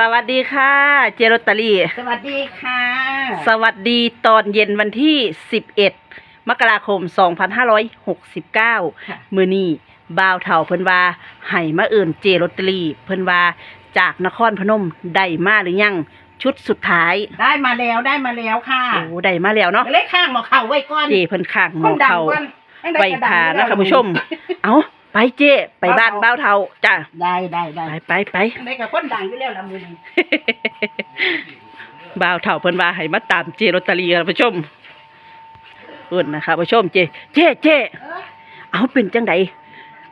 สวัสดีค่ะเจโรตารี่สวัสดีค่ะสวัสดีตอนเย็นวันที่11มกราคม2569มื้อนี้บ่าวเฒ่าเพิ่นว่าให้มาเอิ้นเจโรตารี่เพิ่นว่าจากนครพนมได้มาหรือยังชุดสุดท้ายได้มาแล้วค่ะโอ้ได้มาแล้วเนาะเล็กข้างหมอเข่าไว้ก่อนเจเพิ่นข้างหมอเข่าไว้ทานะค่ะผู้ชมเอ้าไปเจไปบ้านบ่าวเฒ่าจ้ะได้ไปได้กับคนดังอยู่แล้วละมื้อนี้ บ่าวเฒ่าเพิ่นว่าให้มาตามเจโรตารี่ค่ะผู้ชมเพิ่นนะคะผู้ชมเจเอาเป็นจังได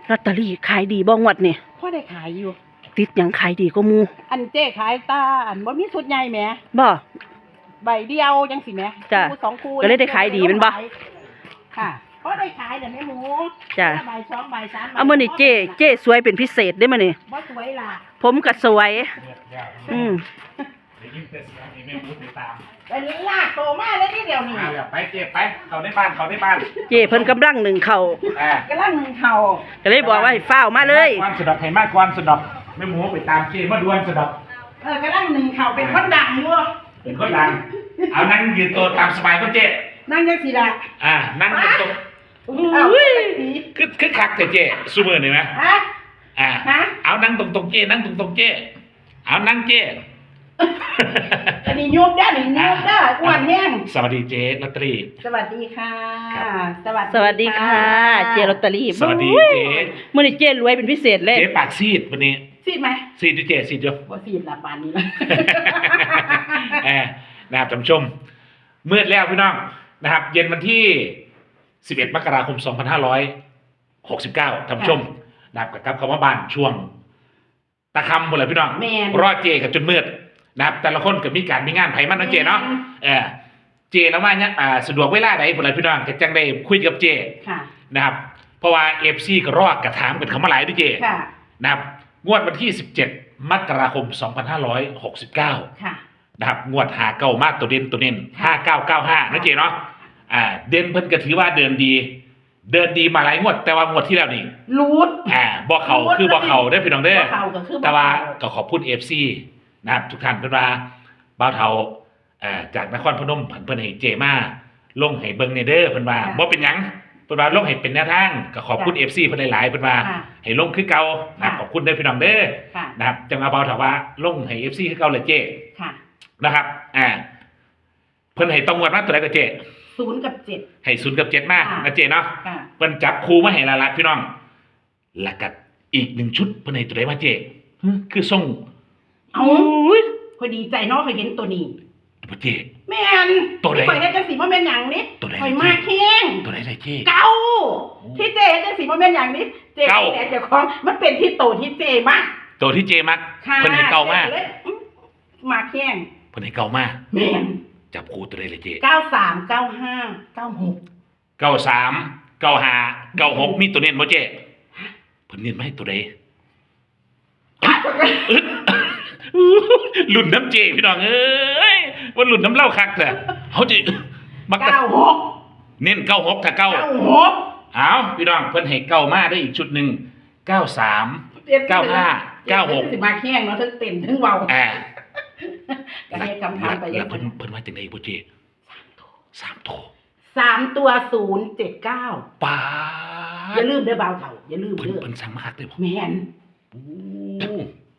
ลอตเตอรี่ขายดีบ่งวดนี่พ่อได้ขายอยู่ติดหยังขายดีกว่าหมู่อันเจ้ขายตาอันบ่มีชุดใหญ่แหมบ่ใบเดียวจังสิแหมจ้ะคู่2คู่ก็เลยได้ขายดีแม่นบ่ค่ะพอได้ขายแต่แม่หมูจ้ะใบ2ใบ3เอามื้อนี้เจสวยเป็นพิเศษเด้มื้อนี้บ่สวยล่ะผมก็สวยได้ยินแต่เสียงนี่แม่พูดไปตามไปลากโตมาเลยทีเดียวนี่ไปเก็บไปเขาได้บ้านเจเพิ่นกำลังนึ่งข้าวกำลังเข่าก็เลยบอกว่าให้ฟ้าวมาเลยความสะดอกให้มากความสะดอกแม่หมูไปตามเจมาดวนสะดอกกำลังหนึ่งเข่าเป็นคนดังอยู่เป็นคนดังเอานั่งยืนตัวตามสบายก็เจนั่งยังสิล่ะนั่งตรงคือคักแต่เจซูเมอร์นี่ไหมเอานั่งตรงเจนั่งตรงเจเอานั่งเจอันนี้ยุบได้อ้วนแห้งสวัสดีเจลอตเตอรี่สวัสดีค่ะสวัสดีค่ะเจลอตเตอรี่สวัสดีเจมื้อนี้เจรวยเป็นพิเศษเลยเจปากซีดวันนี้ซีดไหมซีดอยู่เจซีดอยู่บ่ซีดละปานนี้ละนะครับท่านผู้ชมมืดแล้วพี่น้องนะครับเย็นวันที่11มกราคม2569ท่านผู้ชมนะครับกับคำว่าบ้านช่วงตะคำหมดเลยพี่น้องรอดเจกับจนมืดนะครับแต่ละคนก็มีการมีงานไผมันนะเจเนาะเจแล้วว่าเนี่ยสะดวกเวลาใดพุ่นล่ะพี่น้องก็จังได้คุยกับเจนะครับเพราะว่า FC ก็รอดกระถามกันเข้ามาหลายด้วยเจนะครับงวดวันที่17มกราคม2569นะครับงวดหาเก้ามาตัวเด่น5995นะเจเนาะเด่นเพิ่นก็ถือว่าเดินดีมาหลายงวดแต่ว่างวดที่แล้วนี่รูดบ่เข้าคือบ่เข้าได้พี่น้องเด้อแต่ว่าก็ขอบคุณ FC นะครับทุกท่านเพิ่นว่าบ่าวเฒ่าจากนครพนมเพิ่นให้เจมาลงให้เบิ่งในเด้อเพิ่นว่าบ่เป็นหยังเพิ่นว่าลงให้เป็นแนวทางก็ขอบคุณ FC เพิ่นหลายๆเพิ่นว่าให้ลงคือเก่านะขอบคุณเด้อพี่น้องเด้อนะครับจังว่าบ่าวเฒ่าว่าลงให้ FC คือเก่าเลยเจนะครับเพิ่นให้ต้องงวดมาตัวใดก็เจ0 กับ 7ให้0 กับ 7มานะเจเนาะเพิ่นจับคู่มาให้ละพี่น้องแล้วก็อีก1ชุดเพิ่นให้ตัวใดมาเจคือส่งพอดีใจเนาะเคยเห็นตัวนี้ตัวเจแม่นตัวไหนข่อยเฮ็ดจังสิบ่แม่นหยังนี่ข่อยมาแข้งตัวไหนได้เจเก่าที่เจเฮ็ดจังสิบ่แม่นหยังนี่เจแต่เจ้าของมันเป็นที่โตที่เจมากตัวที่เจมักเพิ่นให้เก่ามากมาแข้งเพิ่นให้เก่ามากแม่นจับคู่ตัวใดเลยเจ93 95 96 93 95 96มีตัวเน้นบ่เจเพิ่นเน้นมาให้ตัวใดลุ่นน้ำเจพี่น้องเอ้ยว่าลุ่นน้ำเหล้าคักแต่เขาจะมา96เน้น96ถ้า96เอาพี่น้องเพิ่นให้เก้ามาได้อีกชุดหนึ่ง93 95 96สิมาแข้งเนาะทั้งเต้นทั้งเว้าก็ให้คำถามไปแล้วเพิ่นว่าจังได๋บ่เจ3 ตัว079ป้าอย่าลืมเด้อบ่าวเฒ่าอย่าลืมเด้อเพิ่นสั่งมาคักเด้อแม่น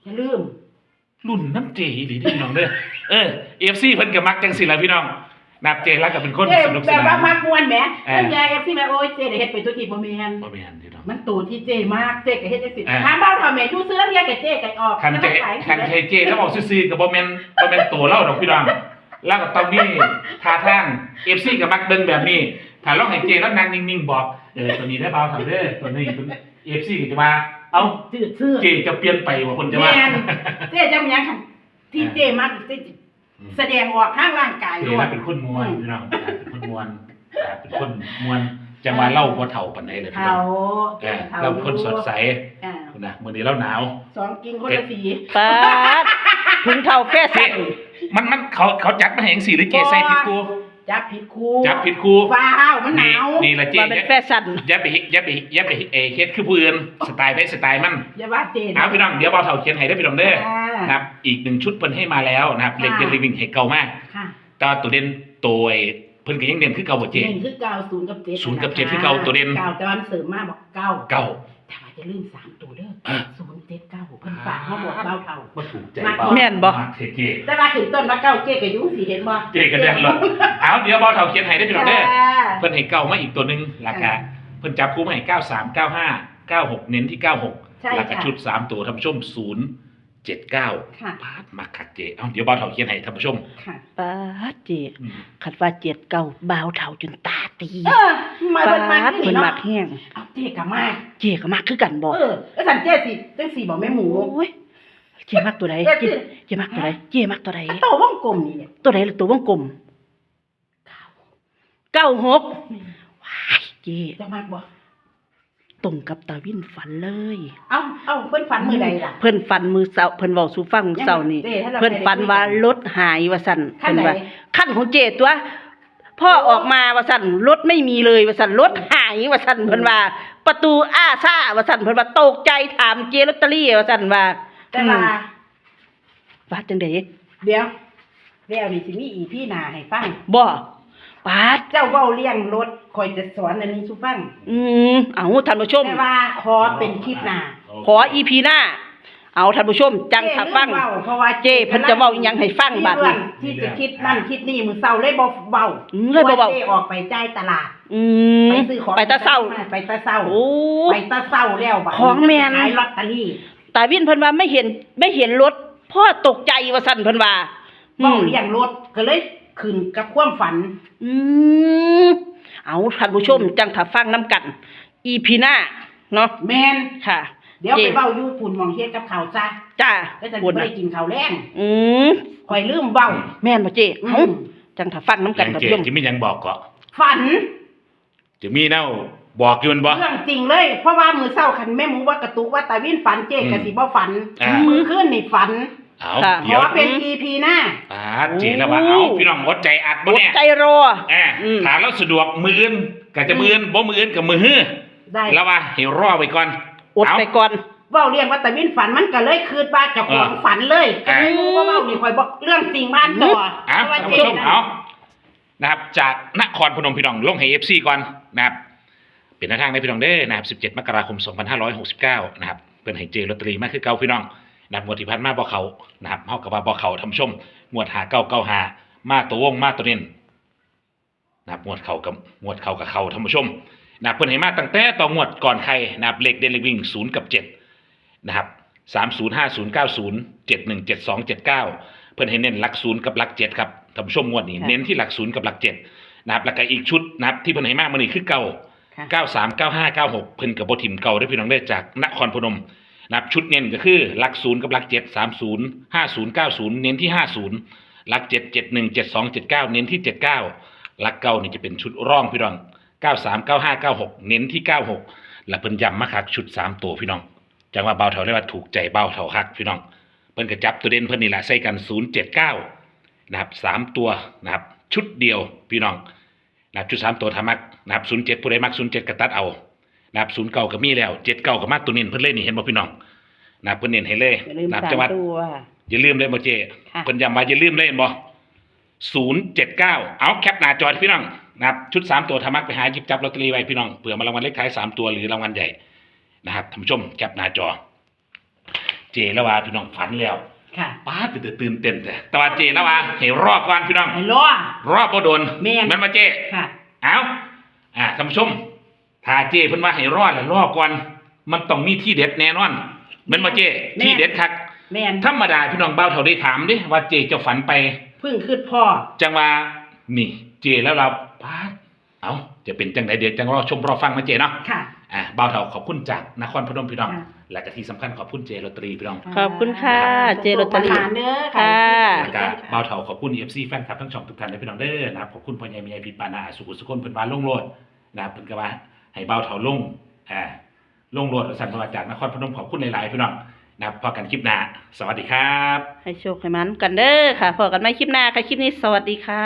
อย่าลืมรุ่นน้ำเจอีหลีพี่น้องเด้อFC เพิ่นก็มักจังซี่ล่ะพี่น้องนับเจรักก็เป็นคนสนุกสนานแบบว่ามักม่วนแหมยาย FC แม่โอ้ยเจได้เฮ็ดไปทุกทีบ่แม่นพี่น้องมันตูที่เจมากเจก็เฮ็ดจังซี่ถามบ่าวเฒ่าแม่อยู่ซื้อแล้วเรียกเจก็ออกคันเจแล้วออกซื่อๆก็บ่แม่นตัวเราดอกพี่น้องแล้วก็ต้องมีท่าทาง FC ก็มักเบิ่งแบบนี้ถ้าลองให้เจแล้วนั่งนิ่งๆบอกตัวนี้ได้บ่าวเฒ่าเด้อตัวนี้ FC ก็จะมาเอาชื่อเจจะเปลี่ยนไปว่าคนจะว่าเจจะเป็นยังที่เจมากแสดงออกข้างร่างกายด้วยเป็นคนมวนพี่น้องเป็นคนมวนจังว่าเล่าบ่เฒ่าปานใดเลยพี่น้องเราเป็นคนสดใสนะมื้อนี้เราหนาว2กิ่งคนละสีป๊าดถุงเฒ่าแฟชั่นมันเขาจัดมาให้จังซี่หรือเจใส่ผิดกูจับผิดคู่ว้าวมันหนาวนี่ละเจเป็นแฟชั่นอย่าไปเฮ็ดคือผู้อื่นสไตล์มันอย่าว่าเจเอาพี่น้องเดี๋ยวบ่าวเฒ่าเขียนให้ได้พี่น้องเด้อ นะครับอีก1ชุดเพิ่นให้มาแล้วนะครับเลขเด่นเลขวิ่งให้เก่ามาก ค่ะ แต่ว่าตัวเด่นตัวไอ้เพิ่นก็ยังเด่นคือเก่าบ่เจ หนึ่งคือเก้าศูนย์กับเจ็ด ศูนย์กับเจ็ดคือเก่าตัวเด่น เก้าแต่วันเสริมมาบอกเก้า เก่า แต่ว่าจะลืม3ตัวเด้อ อ่ะ 079เพิ่นฝากมาบอกเบาเท่า บ่ถูกใจ แม่นบ่ มาเทเจ แต่ว่าถึงต้นว่าเก้าเจ๊ก็อยู่สิเห็นบ่ เจก็เด่นเลยเอาเดี๋ยวเบาเท่าเขียนให้ได้อพี่น้องเด้อ จ้า เพิ่นให้เก่ามาอีกตัวหนึงราคาเพิ่นจับคู่มาให้93 95 96เน้นที่96 ใช่ แล้วก็ ค่ะ ชุด3ตัวท่านผู้ชม079 ค่ะ พาดมักคักเจเอาเดี๋ยวเบาเท่าเขียนให้ท่านผู้ชม ค่ะ ป้าดเจ อืม คัดว่าเจ็ดเก่าบ่าวเฒ่าจนตาตี มา ป้า เบิ่นมา ด ที่ เพิ่น นี่ มั เนาะ กแห้ง เอาเจ๊ก็มา เจก็มักคือกันบ่ แล้วสันเจ๊สิจังสี่บอกแม่หมู โอ้ยเจมักตัวใดเจมักตัวใดเจมักตัวใด โตวงกลมนี่เนี่ย ตัวใดหรือตัววงกลม96ว้ายเจ จะมากบ่ ตรงกับตาวินฝันเลย เอ้าเพิ่นฝันมื้อใดล่ะ เพิ่นฝันมือเสาเพิ่นเว้าสู่ฟังมื้อเสานี่ เจ้ถ้าเรา เพิ่นฝันว่ารถหายว่าซั่น คัน เพิ่น ไหน ว่าคันของเจตัว พ่อออกมาว่าซั่นรถไม่มีเลยว่าซั่นรถหายว่าซั่นเพิ่นว่า ประตูอ้าซ่าว่าซั่นเพิ่นว่าตกใจถามเจลอตเตอรี่ว่าซั่นว่า แต่ว่า ว่าจังได๋ เดี๋ยวแล้วนี่สิมีอีพี่หน้าให้ฟัง บ่ปาด เจ้าเว้าเลี้ยงรถคอยจะสอนอันนี้สุฟัง เอาท่านผู้ชม แต่ว่าขอเป็นคลิปหน้า ขอ EP หน้า เอาท่านผู้ชมจังถ้าฟัง เจ้เว้าเพราะว่า เจ้เพิ่นจะเว้าอิหยังให้ฟังบัดนี้ ที่จะคิดนั่นคิดนี่มื้อเช้าเลยบ่เว้า เลยบ่เว้า เจ้ออกไปจ่ายตลาด อืม ไปซื้อของ ไปแตะเช้า ไปแตะเช้า โอ้ ไปแตะเช้าแล้วบัด ของแม่น ขายลอตเตอรี่ ตาวินเพิ่นว่าไม่เห็นรถพ่อตกใจว่าซั่นเพิ่นว่า เว้าเลี้ยงรถก็เลยขึ้นกับความฝัน อืมเอาท่านผู้ชมจังถ้าฟังน้ำกัน EP หน้าเนาะ แม่น ค่ะ เดี๋ยวไป จ๊ เว้าอยู่ปุ่นหมองเฮ็ดกับข้าวซะ จ้า แล้วจะ บุญ บ่ นะ ได้กินข้าวแรง อืม ข่อยลืมเว้า แม่นบ่เจ้ อื เอ้าม จังถ้าฟังน้ำกัน อย่าง ท่าน เจ ผู้ชม จะมีหยังบอกก็ ฝัน จะมีแนวบอกอยู่แม่นบ่ เรื่องจริงเลย เพราะว่ามื้อเช้าคันแม่หมูว่ากระตุกว่าตาวินฝันเจ๊ก็สิบ่ฝัน มื้อคืนนี่ฝัน เอา ค่ะ ข เดี๋ยว อเป็น EP หน้า เจแล้วว่าเอาพี่น้องอดใจอัดบ่ อด เนี่ย ใจรอ อืม ถ้าเราสะดวกมื้ออื่นก็จะมื้ออื่นบ่มื้ออื่นก็มื้อฮื้อ ได้ แล้วว่าให้รอไว้ก่อน อดไปก่อน เว้าเรียงว่าตาวินฝันมันก็เลยคืดว่าเจ้าของฝันเลยก็ไม่รู้ว่าเว้านี่ข่อยบอกเรื่องจริงบ้านต่อ เอา เพราะว่า ท่าน เจ๊ ผู้ชม นั่น เอานะครับจากนครพนมพี่น้องลงให้ FC ก่อนนะครับเป็นหน้าทางในพี่น้องเด้อนะครับ17มกราคม2569นะครับเพิ่นให้เจลอตเตอรี่มาคือเก่าพี่น้องนะครับงวดที่ผ่านมาบ่เขานะครับเฮากับว่าบ่เขาท่านผู้ชมงวด5995มาตัววงมาตัวเน้นนะครับงวดเขากับเขาท่านผู้ชมนะครับเพิ่นให้มาตั้งแต่ต่องวดก่อนใครนะครับเลขเด่นเลขวิ่ง0กับ7นะครับ305090 717279เพิ่นให้เน้นหลัก0กับหลัก7ครับท่านผู้ชมงวดนี้เน้นที่หลัก0กับหลัก7นะครับแล้วก็อีกชุดนะครับที่เพิ่นให้มามื้อนี้คือเก่า ค่ะ 93 95 96เพิ่นกับบทิมเก่าได้อพี่น้องได้อจากนครพนมนะครับชุดเน้นก็คือหลัก0กับหลัก7 30 50 90เน้นที่50หลัก7 71 72 79เน้นที่79หลักเก่านี่จะเป็นชุดร่องพี่น้อง93 95 96เน้นที่96และเพิ่นย้ำมาคักชุด3ตัวพี่น้องจังว่าเบาเท่าได้ว่าถูกใจเบาเท่าคักพี่น้องเพิ่นก็จับตัวเด่นเพิ่นนี่แหละใส่กัน079นะครับ3ตัวนะครับชุดเดียวพี่น้องนะครับชุด3ตัวทามักนะครับ07ผู้ใดมัก07ก็ตัดเอานะครับ09ก็มีแล้ว79ก็มาตัวเน้นเพิ่นเลยนี่เห็นบ่พี่น้องนะครับเพิ่นเน้นให้เลย อย่าลืม นะครับ สา จังหวัด มตัว อย่าลืมเลยบ่เจ ค่ะ เพิ่นย้ำว่าอย่าลืมเลยเห็นบ่079เอาแคปหน้าจอพี่น้องนะครับชุด3ตัวทามักไปหาหยิบจับลอตเตอรี่ไว้พี่น้องเผื่อมารางวัลเลขท้าย3ตัวหรือรางวัลใหญ่นะครับท่านผู้ชมแคปหน้าจอ เจแล้วว่าพี่น้องฝันแล้ว ค่ะ ป้าดตื่นเต้นแต่ว่าเจแล้วว่าให้รอก่อนพี่น้อง ให้รอ รอบ่โดน แม่น มันมาเจ ค่ะ เอาท่านผู้ชมถ้าเจเพิ่นว่าให้รอแล้วรอก่อนมันต้องมีที่เด็ดแน่นอนมันมาเจ แม่น ที่เด็ดคัก แม่น ธรรมดาพี่น้องเบาเท่าได้ถามเด้ว่าเจจะฝันไป เพิ่งคืดพ่อ จังว่านี่เจแล้วเราป้าดเอาจะเป็นจังไดเดี๋ยวจังรอชมรอฟังนะเจเนาะ ค่ะ เบาเท่าขอบคุณจากนครพนมพี่น้อง ค่ะ และก็ที่สำคัญขอบคุณเจลอตเตอรี่พี่น้อง ขอบคุณค่ะ เจลอตเตอรี่ ขบคุณเด้อ ค่ะ แล้วก็เบาเท่าขอบคุณ FC แฟนคลับทั้งช่องทุกท่านเลยพี่น้องเด้อนะครับขอบคุณพ่อใหญ่แม่ใหญ่พี่ปานาสุขุสุคนเพิ่นว่าลงโลดนะครับเพิ่นก็ว่าให้เบาเท่าลงลงโลดสั่นมาจากนครพนมขอบคุณหลายๆพี่น้องนะครับพอกันคลิปหน้าสวัสดีครับ ให้โชคให้มันกันเด้อค่ะพอกันไม่คลิปหน้าค่ะคลิปนี้สวัสดีค่ะ